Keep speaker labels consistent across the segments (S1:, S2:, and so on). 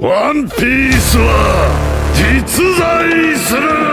S1: ワンピースは実在する。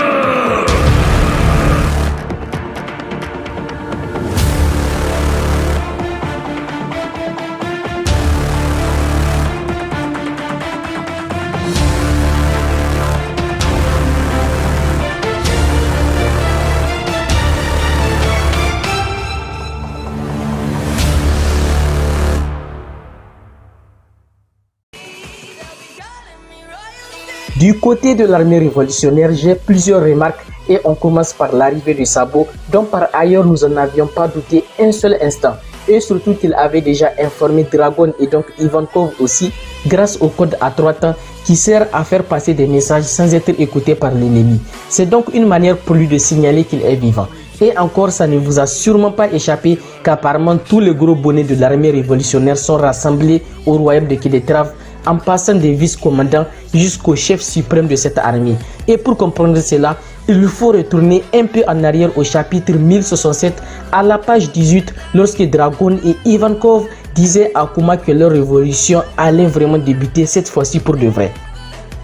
S2: Du côté de l'armée révolutionnaire, j'ai plusieurs remarques et on commence par l'arrivée de Sabo, dont par ailleurs nous n'en avions pas douté un seul instant. Et surtout qu'il avait déjà informé Dragon et donc Ivankov aussi, grâce au code A3 temps qui sert à faire passer des messages sans être écouté par l'ennemi. C'est donc une manière pour lui de signaler qu'il est vivant. Et encore, ça ne vous a sûrement pas échappé qu'apparemment tous les gros bonnets de l'armée révolutionnaire sont rassemblés au royaume de Kédetrave, en passant des vice-commandants jusqu'au chef suprême de cette armée. Et pour comprendre cela, il faut retourner un peu en arrière au chapitre 1067 à la page 18 lorsque Dragon et Ivankov disaient à Kuma que leur révolution allait vraiment débuter cette fois-ci pour de vrai.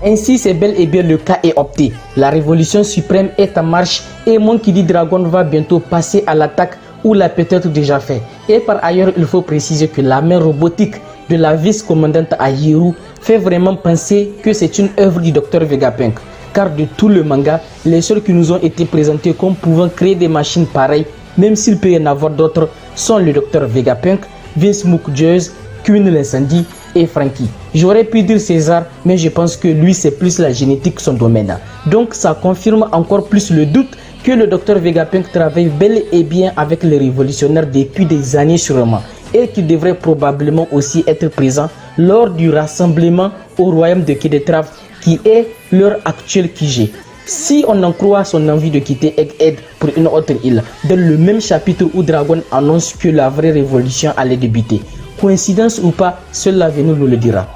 S2: Ainsi, c'est bel et bien le cas est opté. La révolution suprême est en marche et Monkey D. Dragon va bientôt passer à l'attaque ou l'a peut-être déjà fait. Et par ailleurs, il faut préciser que la main robotique de la vice-commandante Ahiru fait vraiment penser que c'est une œuvre du Dr Vegapunk. Car de tout le manga, les seuls qui nous ont été présentés comme pouvant créer des machines pareilles, même s'il peut y en avoir d'autres, sont le Dr Vegapunk, Vince McMahon, Queen l'incendie et Frankie. J'aurais pu dire César, mais je pense que lui c'est plus la génétique son domaine. Donc ça confirme encore plus le doute que le Dr Vegapunk travaille bel et bien avec les révolutionnaires depuis des années sûrement, et qu'il devrait probablement aussi être présent lors du rassemblement au royaume de Kédetrave qui est leur actuel QG. Si on en croit son envie de quitter Egghead pour une autre île, dans le même chapitre où Dragon annonce que la vraie révolution allait débuter. Coïncidence ou pas, seul l'avenir nous le dira.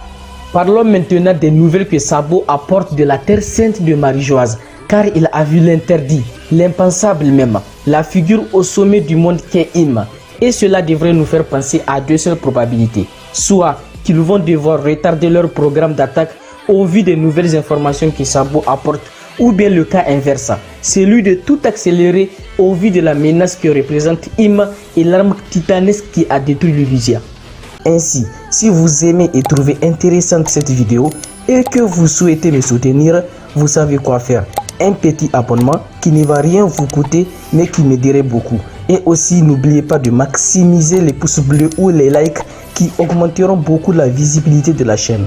S2: Parlons maintenant des nouvelles que Sabo apporte de la terre sainte de Marie-Joise, car il a vu l'interdit, l'impensable même, la figure au sommet du monde qu'est Im. Et cela devrait nous faire penser à deux seules probabilités. Soit qu'ils vont devoir retarder leur programme d'attaque au vu des nouvelles informations que Sabo apporte, ou bien le cas inverse, celui de tout accélérer au vu de la menace que représente Im et l'arme titanesque qui a détruit l'Elysia. Ainsi, si vous aimez et trouvez intéressante cette vidéo et que vous souhaitez me soutenir, vous savez quoi faire. Un petit abonnement qui ne va rien vous coûter mais qui m'aiderait beaucoup. Et aussi n'oubliez pas de maximiser les pouces bleus ou les likes qui augmenteront beaucoup la visibilité de la chaîne.